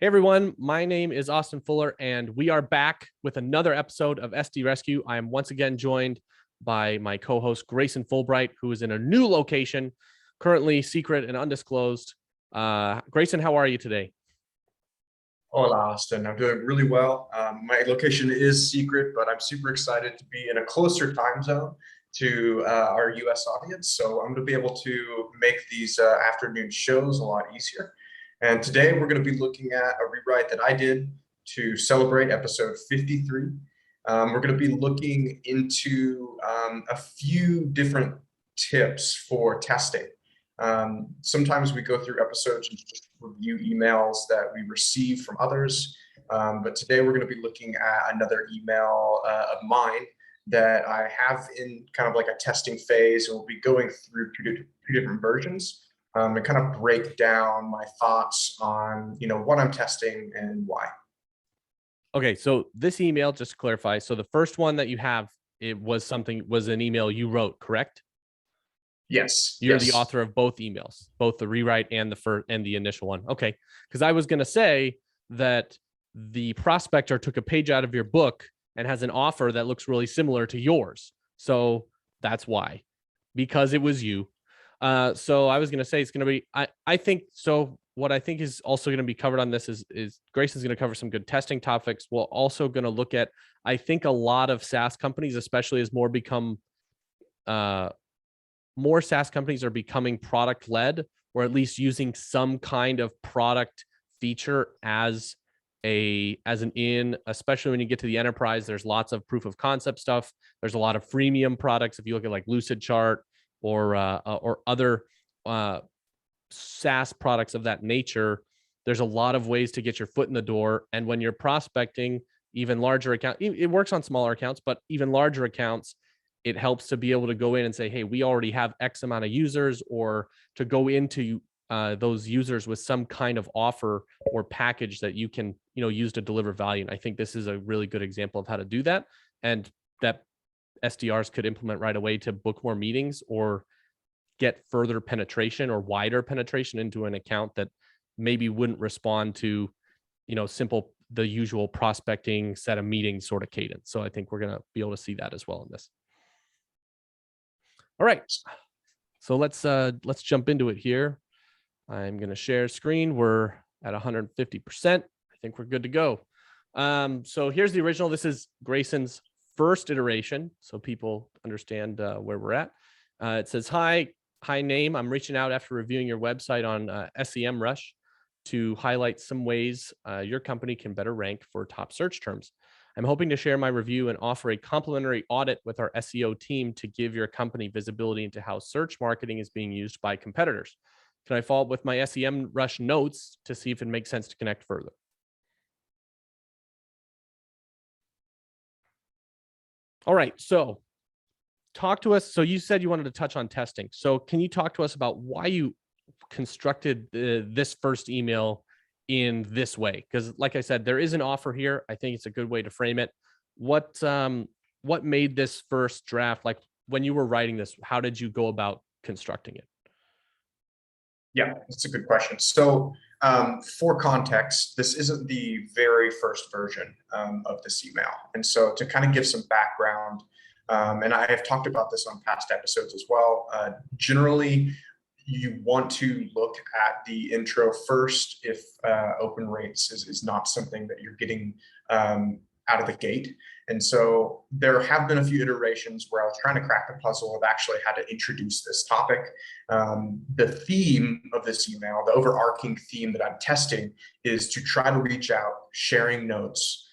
Hey everyone, my name is Austin Fuller, and we are back with another episode of SDRescue. I am once again joined by my co-host Grayson Fulbright, who is in a new location, currently secret and undisclosed. Grayson, how are you today? Hola, Austin. I'm doing really well. My location is secret, but I'm super excited to be in a closer time zone to our US audience. So I'm going to be able to make these afternoon shows a lot easier. And today we're going to be looking at a rewrite that I did to celebrate episode 53. We're going to be looking into a few different tips for testing. Sometimes we go through episodes and just review emails that we receive from others. But today we're going to be looking at another email of mine that I have in kind of like a testing phase, and we'll be going through two different versions and kind of break down my thoughts on, what I'm testing and why. Okay, so this email, just to clarify, so the first one that you have, was an email you wrote, correct? Yes. You're yes. the author of both emails, both the rewrite and the initial one. Okay, because I was going to say that the prospector took a page out of your book and has an offer that looks really similar to yours. So that's why, because it was you. So I was going to say it's going to be, I think, so what I think is also going to be covered on this is Grayson's going to cover some good testing topics. We're also going to look at, I think a lot of SaaS companies, especially as more SaaS companies are becoming product led, or at least using some kind of product feature as especially when you get to the enterprise. There's lots of proof of concept stuff. There's a lot of freemium products. If you look at like Lucidchart or other SaaS products of that nature, there's a lot of ways to get your foot in the door. And when you're prospecting even larger accounts, it works on smaller accounts, but even larger accounts, it helps to be able to go in and say, hey, we already have X amount of users, or to go into those users with some kind of offer or package that you can, use to deliver value. And I think this is a really good example of how to do that, and that SDRs could implement right away to book more meetings or get further penetration or wider penetration into an account that maybe wouldn't respond to, the usual prospecting set of meetings sort of cadence. So I think we're going to be able to see that as well in this. All right, so let's jump into it here. I'm going to share screen. We're at 150%. I think we're good to go. So here's the original. This is Grayson's first iteration, so people understand where we're at. It says, hi name. I'm reaching out after reviewing your website on SEMrush to highlight some ways your company can better rank for top search terms. I'm hoping to share my review and offer a complimentary audit with our SEO team to give your company visibility into how search marketing is being used by competitors. Can I follow up with my SEMrush notes to see if it makes sense to connect further? All right, so talk to us. So you said you wanted to touch on testing. So can you talk to us about why you constructed this first email in this way? Because like I said, there is an offer here. I think it's a good way to frame it. What made this first draft? Like when you were writing this, how did you go about constructing it? Yeah, that's a good question. So for context, this isn't the very first version of this email. And so to kind of give some background, and I have talked about this on past episodes as well, generally, you want to look at the intro first if open rates is not something that you're getting out of the gate. And so there have been a few iterations where I was trying to crack the puzzle of actually how to introduce this topic. The theme of this email, the overarching theme that I'm testing, is to try to reach out, sharing notes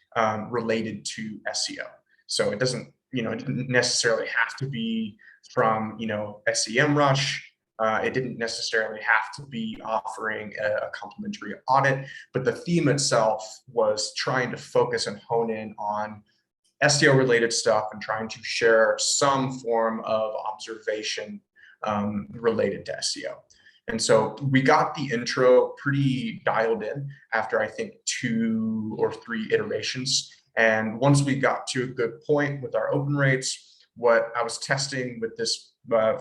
related to SEO. So it doesn't, it didn't necessarily have to be from, SEMrush. It didn't necessarily have to be offering a complimentary audit, but the theme itself was trying to focus and hone in on SEO related stuff and trying to share some form of observation related to SEO. And so we got the intro pretty dialed in after I think 2 or 3 iterations. And once we got to a good point with our open rates, what I was testing with this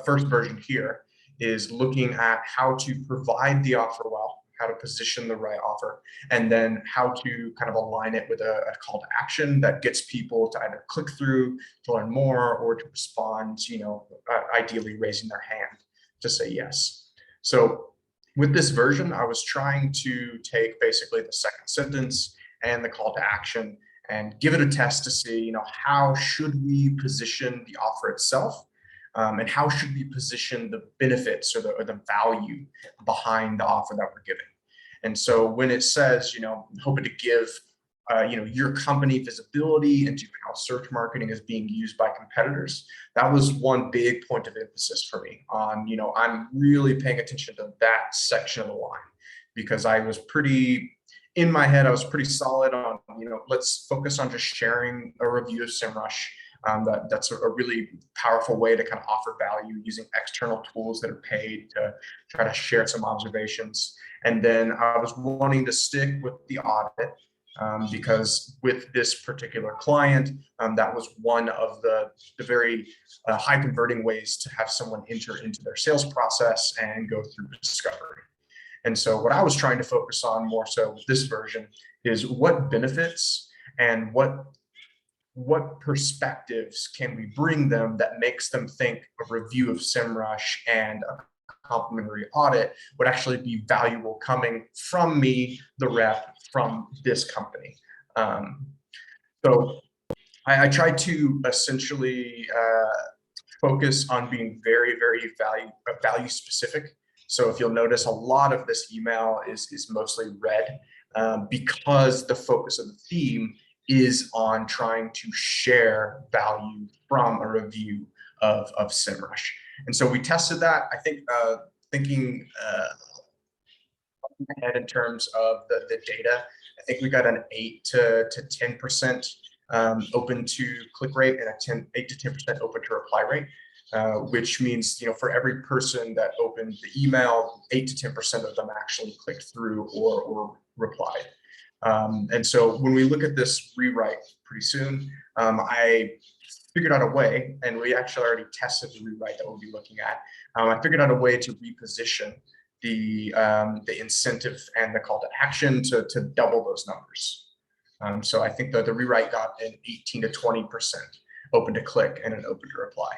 first version here is looking at how to provide the offer well, how to position the right offer, and then how to kind of align it with a call to action that gets people to either click through to learn more or to respond, ideally raising their hand to say yes. So with this version, I was trying to take basically the second sentence and the call to action and give it a test to see, how should we position the offer itself, and how should we position the benefits or the value behind the offer that we're giving. And so when it says, hoping to give, your company visibility into how search marketing is being used by competitors, that was one big point of emphasis for me on, I'm really paying attention to that section of the line, because I was pretty, in my head, I was pretty solid on, let's focus on just sharing a review of SEMrush. That's a really powerful way to kind of offer value using external tools that are paid to try to share some observations. And then I was wanting to stick with the audit, because with this particular client, that was one of the very high converting ways to have someone enter into their sales process and go through discovery. And so what I was trying to focus on more so with this version is what benefits and what perspectives can we bring them that makes them think a review of SEMrush and a complimentary audit would actually be valuable coming from me, the rep, from this company. So I tried to essentially focus on being very, very value specific. So if you'll notice, a lot of this email is mostly red, because the focus of the theme is on trying to share value from a review of SEMrush. And so we tested that. I think thinking ahead in terms of the data, I think we got an 8 to 10% open to click rate and a 8 to 10% open to reply rate. Which means, for every person that opened the email, 8 to 10% of them actually clicked through or replied. And so when we look at this rewrite pretty soon, I figured out a way, and we actually already tested the rewrite that we'll be looking at. I figured out a way to reposition the incentive and the call to action to double those numbers. So I think that the rewrite got an 18 to 20% open to click and an open to reply.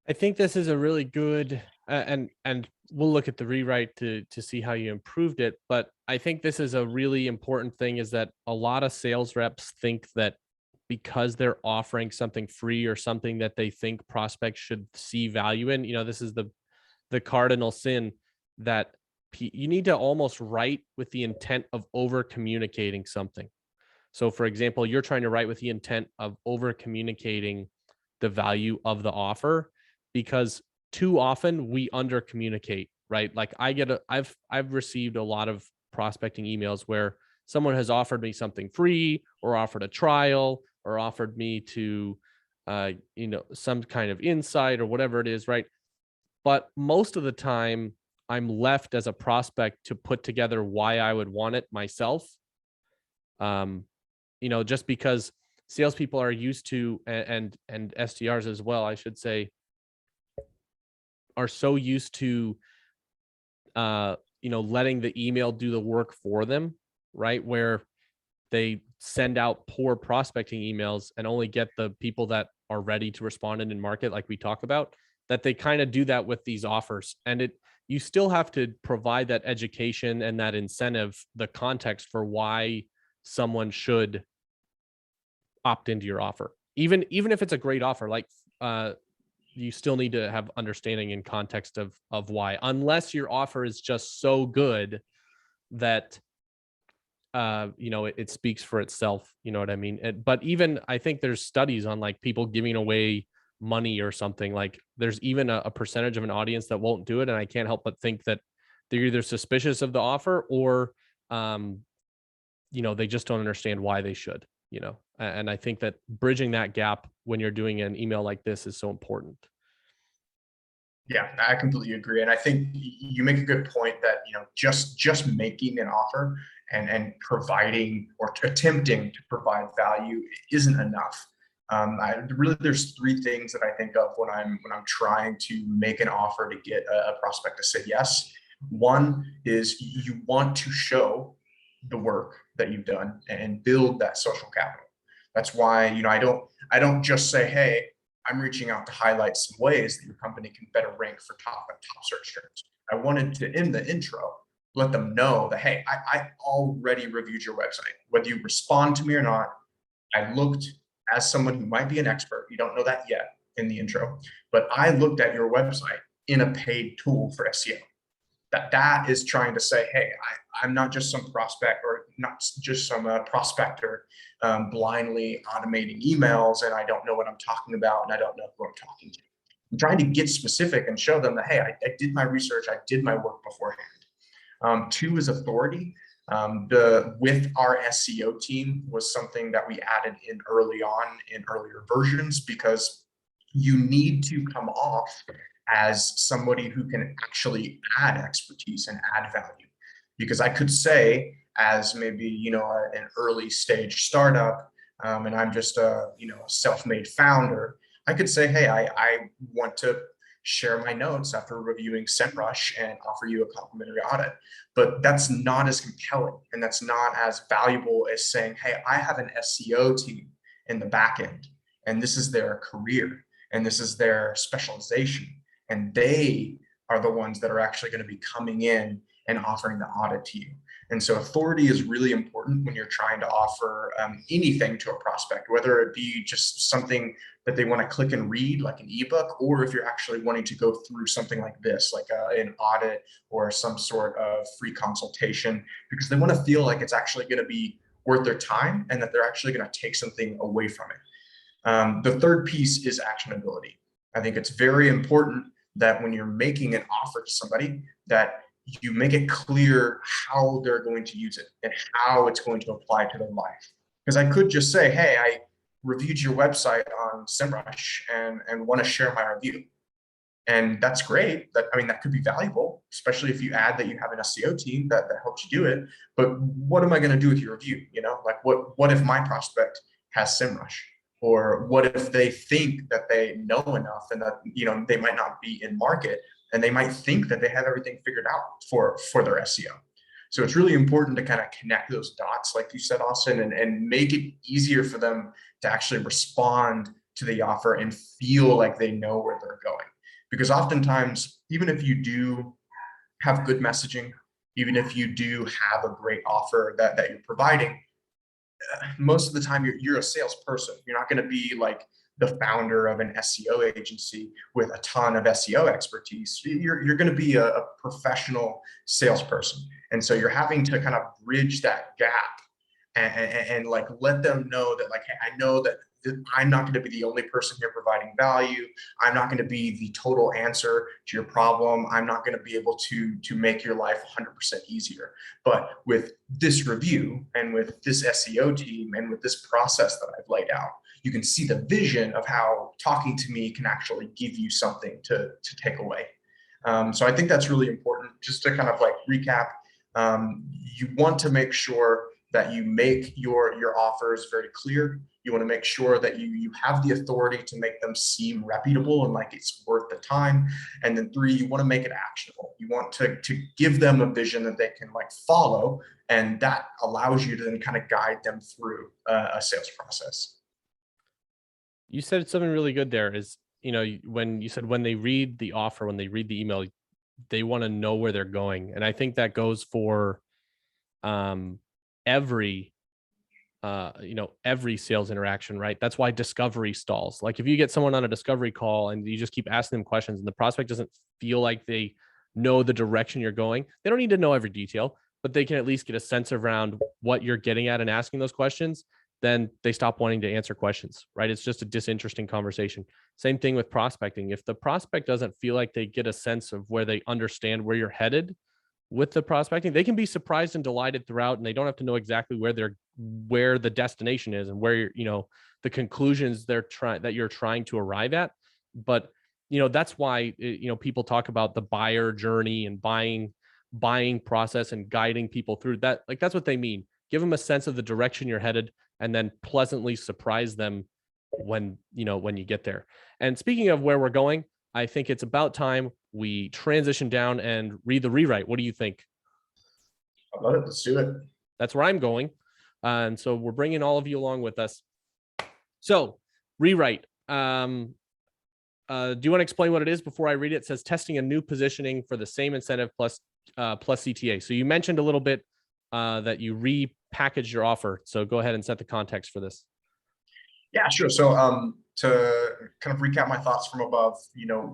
I think this is a really good, and we'll look at the rewrite to see how you improved it. But I think this is a really important thing, is that a lot of sales reps think that because they're offering something free or something that they think prospects should see value in, this is the cardinal sin, that you need to almost write with the intent of over communicating something. So for example, you're trying to write with the intent of over communicating the value of the offer, because too often we under communicate, right? Like I've received a lot of prospecting emails where someone has offered me something free, or offered a trial, or offered me to some kind of insight or whatever it is, right? But most of the time I'm left as a prospect to put together why I would want it myself. Just because salespeople are used to, and SDRs as well, I should say, are so used to letting the email do the work for them, right? Where they send out poor prospecting emails and only get the people that are ready to respond and in market, like we talk about, that they kind of do that with these offers. And you still have to provide that education and that incentive, the context for why someone should opt into your offer. Even if it's a great offer, like you still need to have understanding and context of why, unless your offer is just so good that it speaks for itself. You know what I mean? But even I think there's studies on like people giving away money or something. Like there's even a percentage of an audience that won't do it, and I can't help but think that they're either suspicious of the offer, or they just don't understand why they should. And I think that bridging that gap when you're doing an email like this is so important. Yeah, I completely agree. And I think you make a good point that, just making an offer and providing or attempting to provide value isn't enough. There's three things that I think of when I'm trying to make an offer to get a prospect to say yes. One is you want to show the work that you've done and build that social capital. That's why, I don't just say, hey, I'm reaching out to highlight some ways that your company can better rank for top search terms. I wanted to, in the intro, let them know that, hey, I already reviewed your website. Whether you respond to me or not, I looked, as someone who might be an expert, you don't know that yet in the intro, but I looked at your website in a paid tool for SEO. That is trying to say, hey, I'm not just some prospect, or not just some prospector blindly automating emails, and I don't know what I'm talking about, and I don't know who I'm talking to. I'm trying to get specific and show them that, hey, I did my research, I did my work beforehand. Two is authority. With our SEO team was something that we added in early on in earlier versions, because you need to come off as somebody who can actually add expertise and add value. Because I could say, as maybe, an early stage startup, and I'm just a self-made founder, I could say, hey, I want to share my notes after reviewing SEMrush and offer you a complimentary audit. But that's not as compelling, and that's not as valuable as saying, hey, I have an SEO team in the back end, and this is their career, and this is their specialization, and they are the ones that are actually going to be coming in and offering the audit to you. And so authority is really important when you're trying to offer anything to a prospect, whether it be just something that they want to click and read, like an ebook, or if you're actually wanting to go through something like this, like an audit or some sort of free consultation, because they want to feel like it's actually going to be worth their time and that they're actually going to take something away from it. The third piece is actionability. I think it's very important that when you're making an offer to somebody, that you make it clear how they're going to use it and how it's going to apply to their life. Because I could just say, hey, I reviewed your website on SEMrush and want to share my review. And that's great. That could be valuable, especially if you add that you have an SEO team that helps you do it. But what am I going to do with your review? Like what if my prospect has SEMrush? Or what if they think that they know enough and that, they might not be in market, and they might think that they have everything figured out for their SEO. So it's really important to kind of connect those dots, like you said, Austin, and make it easier for them to actually respond to the offer and feel like they know where they're going. Because oftentimes, even if you do have good messaging, even if you do have a great offer that you're providing, most of the time you're a salesperson. You're not going to be like the founder of an SEO agency with a ton of SEO expertise. You're going to be a professional salesperson. And so you're having to kind of bridge that gap and like let them know that, like, hey, I know that I'm not going to be the only person here providing value. I'm not going to be the total answer to your problem. I'm not going to be able to make your life 100% easier. But with this review and with this SEO team and with this process that I've laid out, you can see the vision of how talking to me can actually give you something to take away. So I think that's really important. Just to kind of like recap, you want to make sure that you make your offers very clear. You want to make sure that you have the authority to make them seem reputable and like it's worth the time. And then 3, you want to make it actionable. You want to give them a vision that they can like follow, and that allows you to then kind of guide them through a sales process. You said something really good there is, when you said when they read the offer, when they read the email, they want to know where they're going. And I think that goes for every every sales interaction, right? That's why discovery stalls. Like if you get someone on a discovery call and you just keep asking them questions and the prospect doesn't feel like they know the direction you're going, they don't need to know every detail, but they can at least get a sense around what you're getting at and asking those questions. Then they stop wanting to answer questions, right? It's just a disinteresting conversation. Same thing with prospecting. If the prospect doesn't feel like they get a sense of where they understand where you're headed with the prospecting, they can be surprised and delighted throughout, and they don't have to know exactly where the destination is and where the conclusions that you're trying to arrive at. But that's why people talk about the buyer journey and buying process and guiding people through that. Like that's what they mean. Give them a sense of the direction you're headed, and then pleasantly surprise them when you get there. And speaking of where we're going, I think it's about time we transition down and read the rewrite. What do you think? I love it. Let's do it. That's where I'm going. And so we're bringing all of you along with us. So rewrite. Do you want to explain what it is before I read it? It says testing a new positioning for the same incentive plus CTA. So you mentioned a little bit that you repackaged your offer. So go ahead and set the context for this. Yeah, sure. So to kind of recap my thoughts from above,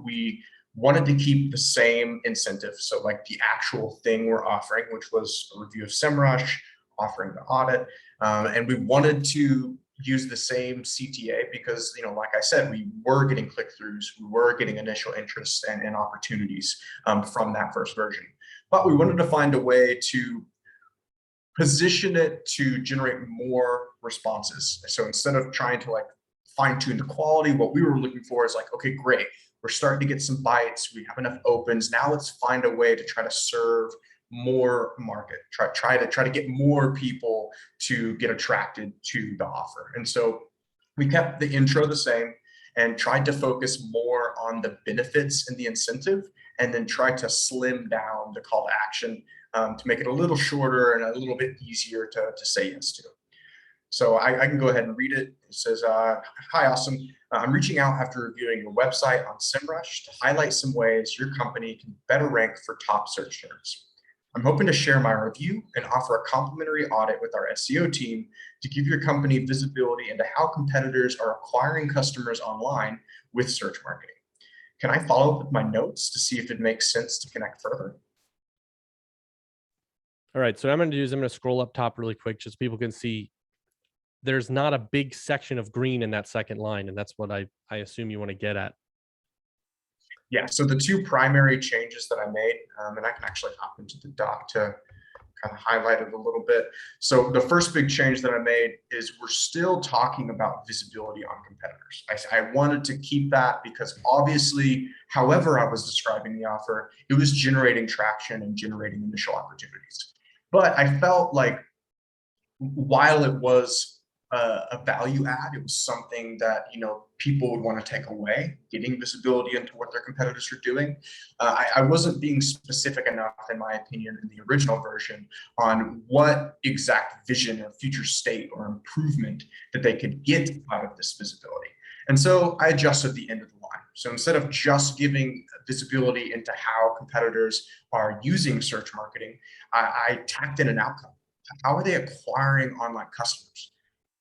we wanted to keep the same incentive. So like the actual thing we're offering, which was a review of SEMrush, offering the audit. And we wanted to use the same CTA because, like I said, we were getting click-throughs, we were getting initial interest and opportunities from that first version. But we wanted to find a way to position it to generate more responses. So instead of trying to like fine tune the quality, what we were looking for is like, okay, great. We're starting to get some bites. We have enough opens. Now let's find a way to try to serve more market, try to get more people to get attracted to the offer. And so we kept the intro the same and tried to focus more on the benefits and the incentive, and then tried to slim down the call to action to make it a little shorter and a little bit easier to say yes to. So I can go ahead and read it. It says, hi, Austin. I'm reaching out after reviewing your website on SEMrush to highlight some ways your company can better rank for top search terms. I'm hoping to share my review and offer a complimentary audit with our SEO team to give your company visibility into how competitors are acquiring customers online with search marketing. Can I follow up with my notes to see if it makes sense to connect further? All right, so what I'm going to do is I'm going to scroll up top really quick just so people can see there's not a big section of green in that second line, and that's what I assume you want to get at. Yeah, so the two primary changes that I made, and I can actually hop into the doc to kind of highlight it a little bit. So the first big change that I made is we're still talking about visibility on competitors. I wanted to keep that because obviously, however I was describing the offer, it was generating traction and generating initial opportunities. But I felt like while it was a value add, it was something that people would want to take away, getting visibility into what their competitors are doing. I wasn't being specific enough, in my opinion, in the original version on what exact vision or future state or improvement that they could get out of this visibility. And so I adjusted the end of the line. So instead of just giving visibility into how competitors are using search marketing, I tacked in an outcome. How are they acquiring online customers?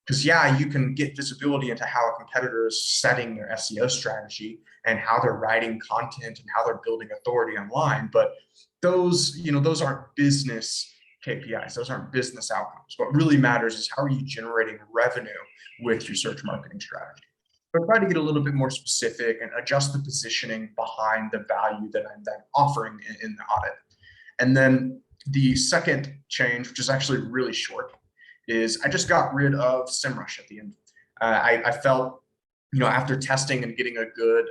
Because yeah, you can get visibility into how a competitor is setting their SEO strategy and how they're writing content and how they're building authority online. But those aren't business KPIs. Those aren't business outcomes. What really matters is how are you generating revenue with your search marketing strategy. But try to get a little bit more specific and adjust the positioning behind the value that I'm then offering in the audit. And then the second change, which is actually really short, is I just got rid of SEMrush at the end. I felt, after testing and getting a good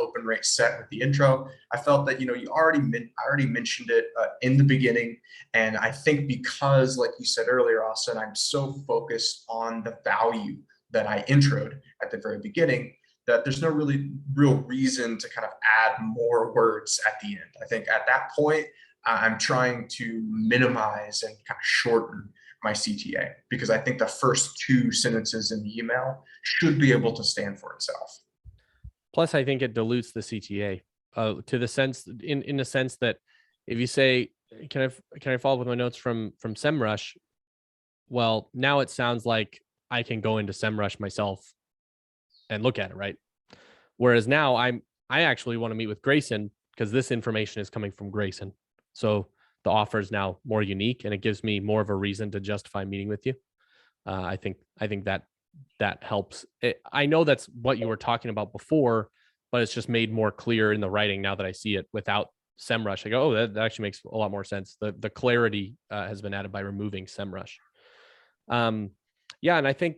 open rate set with the intro, I felt that, I already mentioned it in the beginning. And I think because, like you said earlier, Austin, I'm so focused on the value that I introed at the very beginning that there's no real reason to kind of add more words at the end. I think at that point, I'm trying to minimize and kind of shorten my CTA because I think the first two sentences in the email should be able to stand for itself. Plus, I think it dilutes the CTA to the sense in the sense that if you say, can I follow up with my notes from SEMrush? Well, now it sounds like I can go into SEMrush myself and look at it, right? Whereas now I actually want to meet with Grayson because this information is coming from Grayson. So the offer is now more unique and it gives me more of a reason to justify meeting with you. I think that helps. I know that's what you were talking about before, but it's just made more clear in the writing now that I see it without SEMrush. I go, oh, that actually makes a lot more sense. The clarity has been added by removing SEMrush. Yeah, and I think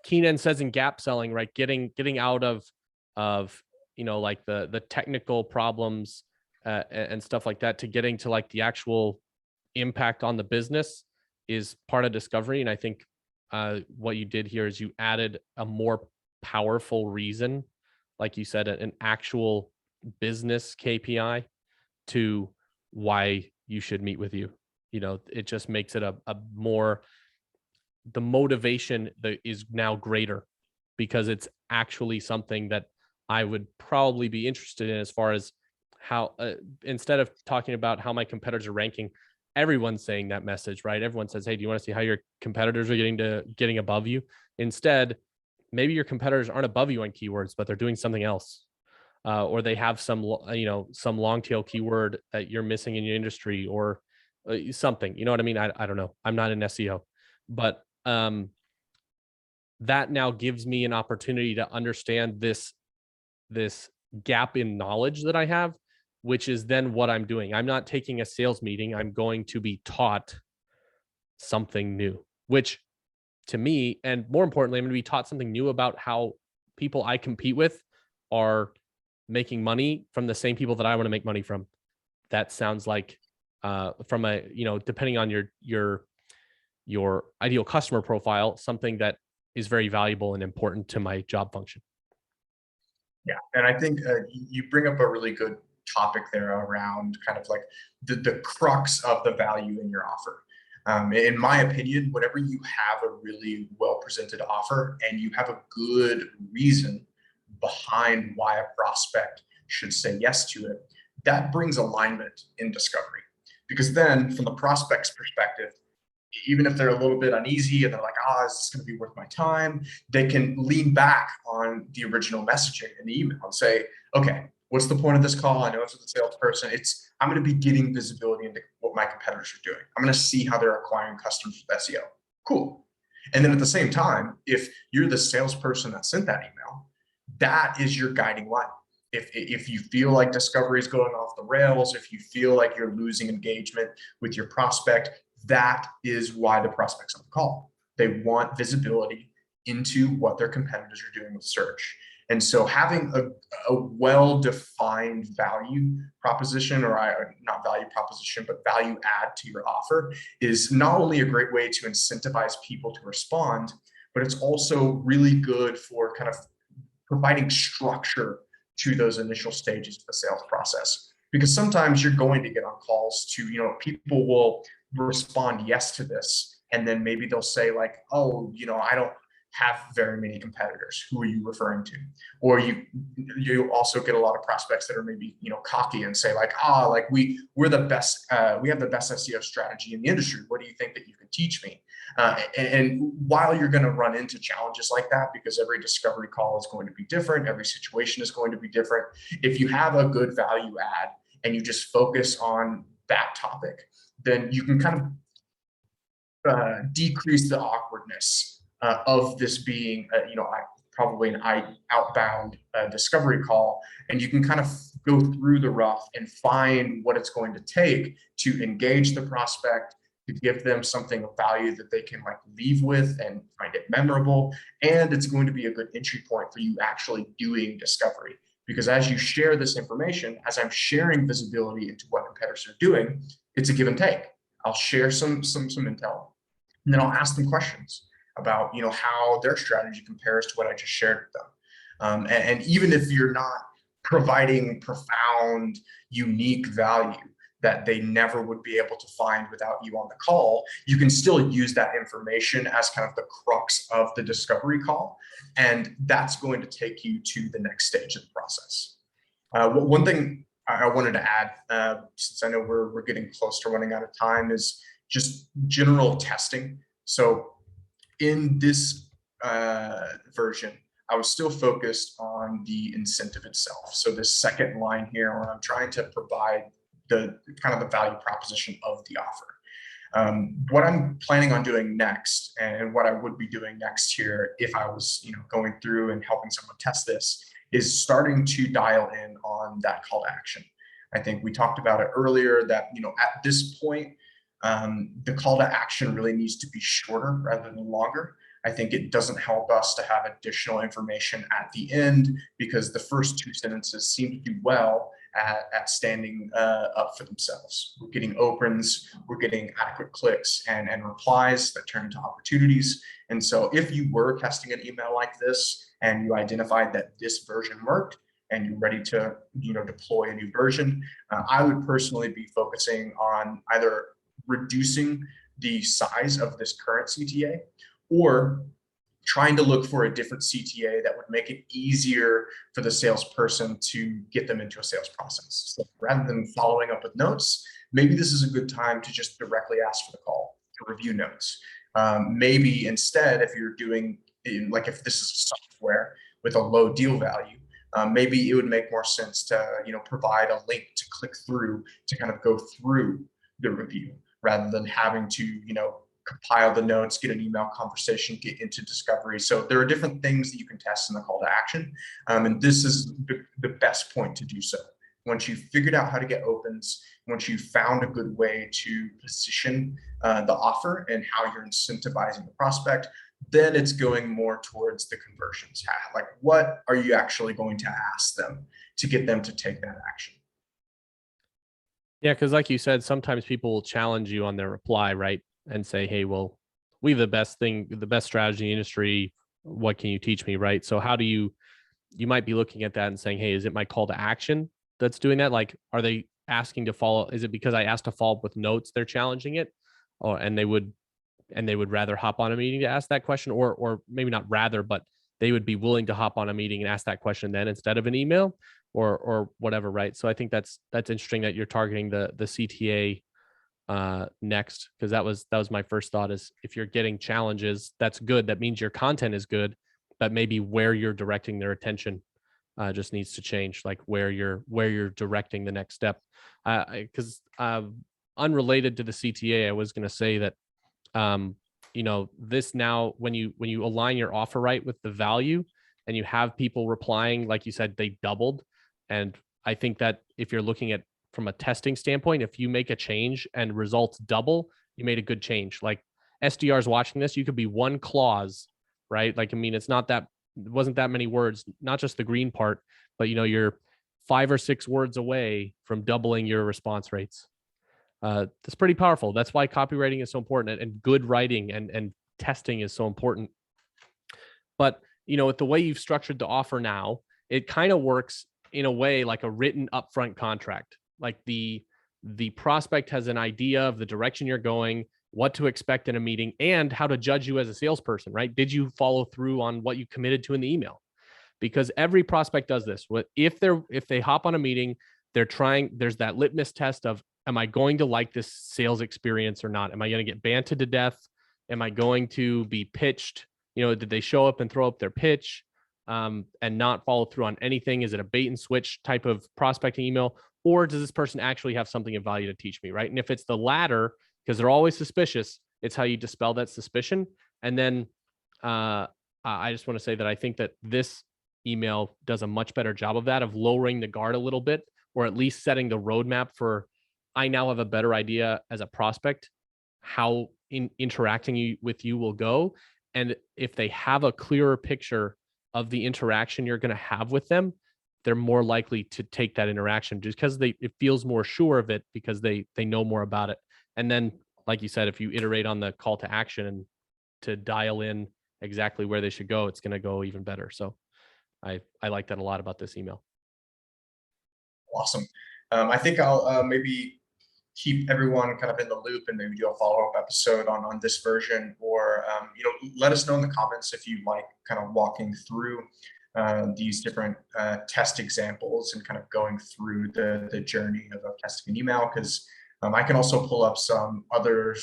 Keenan says in gap selling, right, getting out of like the technical problems and stuff like that to getting to like the actual impact on the business is part of discovery. And I think what you did here is you added a more powerful reason like you said, an actual business KPI to why you should meet with you. It just makes it a more, the motivation that is now greater because it's actually something that I would probably be interested in, as far as how, instead of talking about how my competitors are ranking, everyone's saying that message, right? Everyone says, hey, do you want to see how your competitors are getting above you? Instead, maybe your competitors aren't above you on keywords, but they're doing something else. Or they have some long tail keyword that you're missing in your industry, or something, you know what I mean? I don't know. I'm not in SEO, but that now gives me an opportunity to understand this gap in knowledge that I have, which is then what I'm doing. I'm not taking a sales meeting. I'm going to be taught something new, which to me, and more importantly, I'm going to be taught something new about how people I compete with are making money from the same people that I want to make money from. That sounds like, from a, depending on your ideal customer profile, something that is very valuable and important to my job function. Yeah, and I think you bring up a really good topic there around kind of like the crux of the value in your offer. In my opinion, whenever you have a really well presented offer and you have a good reason behind why a prospect should say yes to it, that brings alignment in discovery. Because then, from the prospect's perspective, even if they're a little bit uneasy and they're like, is this going to be worth my time? They can lean back on the original messaging in the email and say, okay, what's the point of this call? I know it's with a salesperson. I'm going to be getting visibility into what my competitors are doing. I'm going to see how they're acquiring customers with SEO. Cool. And then at the same time, if you're the salesperson that sent that email, that is your guiding light. If you feel like discovery is going off the rails, if you feel like you're losing engagement with your prospect, that is why the prospect's on the call. They want visibility into what their competitors are doing with search. And so having a well-defined value proposition, or not value proposition, but value add to your offer, is not only a great way to incentivize people to respond, but it's also really good for kind of providing structure to those initial stages of the sales process. Because sometimes you're going to get on calls to, people will respond yes to this, and then maybe they'll say like, I don't have very many competitors. Who are you referring to? Or you also get a lot of prospects that are maybe cocky and say like, we're the best, we have the best SEO strategy in the industry. What do you think that you can teach me? And while you're going to run into challenges like that, because every discovery call is going to be different, every situation is going to be different, if you have a good value add and you just focus on that topic, then you can kind of decrease the awkwardness of this being, probably an outbound discovery call, and you can kind of go through the rough and find what it's going to take to engage the prospect, to give them something of value that they can leave with and find it memorable. And it's going to be a good entry point for you actually doing discovery. Because as you share this information, as I'm sharing visibility into what competitors are doing, it's a give and take. I'll share some intel, and then I'll ask them questions about how their strategy compares to what I just shared with them. And even if you're not providing profound, unique value that they never would be able to find without you on the call, you can still use that information as kind of the crux of the discovery call. And that's going to take you to the next stage of the process. One thing I wanted to add, since I know we're getting close to running out of time, is just general testing. So in this version, I was still focused on the incentive itself. So this second line here, where I'm trying to provide the kind of the value proposition of the offer. What I'm planning on doing next, and what I would be doing next here if I was going through and helping someone test this, is starting to dial in on that call to action. I think we talked about it earlier that at this point, the call to action really needs to be shorter rather than longer. I think it doesn't help us to have additional information at the end, because the first two sentences seem to do well at standing up for themselves. We're getting opens, we're getting adequate clicks and replies that turn into opportunities. And so if you were testing an email like this, and you identified that this version worked and you're ready to deploy a new version, I would personally be focusing on either reducing the size of this current CTA or trying to look for a different CTA that would make it easier for the salesperson to get them into a sales process. So rather than following up with notes, maybe this is a good time to just directly ask for the call to review notes. Maybe instead, if you're doing, like if this is software with a low deal value, maybe it would make more sense to provide a link to click through to kind of go through the review rather than having to compile the notes, get an email conversation, get into discovery. So there are different things that you can test in the call to action. And this is the best point to do so. Once you've figured out how to get opens, once you've found a good way to position the offer and how you're incentivizing the prospect, then it's going more towards the conversions. Like, what are you actually going to ask them to get them to take that action? Yeah, because like you said, sometimes people will challenge you on their reply, right? And say, hey, well, we have the best strategy in the industry. What can you teach me, right? So how do you might be looking at that and saying, hey, is it my call to action that's doing that? Like, are they asking to follow? Is it because I asked to follow up with notes, they're challenging it? Or and they would rather hop on a meeting to ask that question, or maybe not rather, but they would be willing to hop on a meeting and ask that question then instead of an email or whatever, right? So I think that's interesting that you're targeting the CTA next, because that was my first thought. Is if you're getting challenges, that's good. That means your content is good, but maybe where you're directing their attention just needs to change, like where you're directing the next step. Because unrelated to the CTA, I was going to say that this now, when you align your offer right with the value and you have people replying, like you said, they doubled. And I think that if you're looking at from a testing standpoint, if you make a change and results double, you made a good change. Like SDRs watching this, you could be one clause, right? Like, I mean, it wasn't that many words, not just the green part, but you're 5 or 6 words away from doubling your response rates. That's pretty powerful. That's why copywriting is so important, and good writing and testing is so important. But with the way you've structured the offer now, it kind of works in a way like a written upfront contract. Like the prospect has an idea of the direction you're going, what to expect in a meeting, and how to judge you as a salesperson, right? Did you follow through on what you committed to in the email? Because every prospect does this. If they hop on a meeting, there's that litmus test of, am I going to like this sales experience or not? Am I going to get banted to death? Am I going to be pitched? Did they show up and throw up their pitch and not follow through on anything? Is it a bait and switch type of prospecting email? Or does this person actually have something of value to teach me, right? And if it's the latter, because they're always suspicious, it's how you dispel that suspicion. And then I just want to say that I think that this email does a much better job of that, of lowering the guard a little bit, or at least setting the roadmap for, I now have a better idea as a prospect how interacting with you will go. And if they have a clearer picture of the interaction you're going to have with them, they're more likely to take that interaction just because it feels more sure of it, because they know more about it. And then, like you said, if you iterate on the call to action and to dial in exactly where they should go, it's going to go even better. So I like that a lot about this email. Awesome. I think I'll maybe keep everyone kind of in the loop and maybe do a follow-up episode on this version, or let us know in the comments if you like kind of walking through these different test examples and kind of going through the journey of testing an email, because I can also pull up some other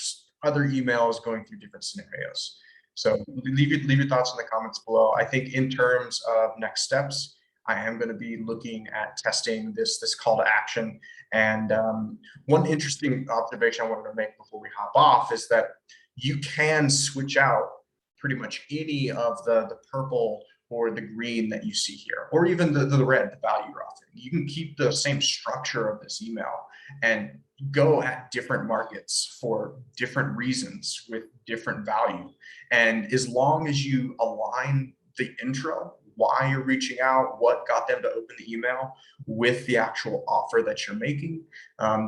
emails going through different scenarios. So leave your thoughts in the comments below. I think in terms of next steps, I am going to be looking at testing this call to action. And one interesting observation I wanted to make before we hop off is that you can switch out pretty much any of the purple or the green that you see here, or even the red, the value you're offering. You can keep the same structure of this email and go at different markets for different reasons with different value. And as long as you align the intro why you're reaching out, what got them to open the email with the actual offer that you're making.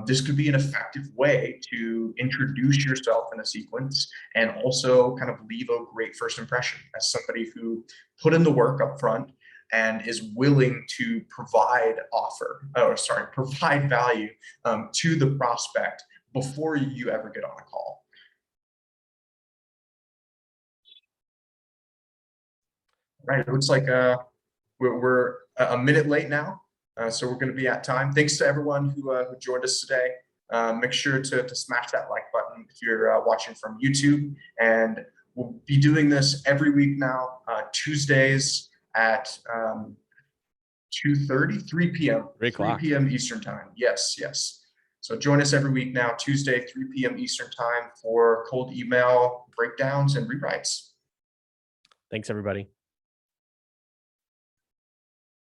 This could be an effective way to introduce yourself in a sequence and also kind of leave a great first impression as somebody who put in the work up front and is willing to provide value to the prospect before you ever get on a call. Right, it looks like we're a minute late now, so we're going to be at time. Thanks to everyone who joined us today. Make sure to smash that like button if you're watching from YouTube, and we'll be doing this every week now, Tuesdays at 3 p.m. 3 p.m. Eastern time. Yes. So join us every week now, Tuesday, 3 p.m. Eastern time for cold email breakdowns and rewrites. Thanks, everybody.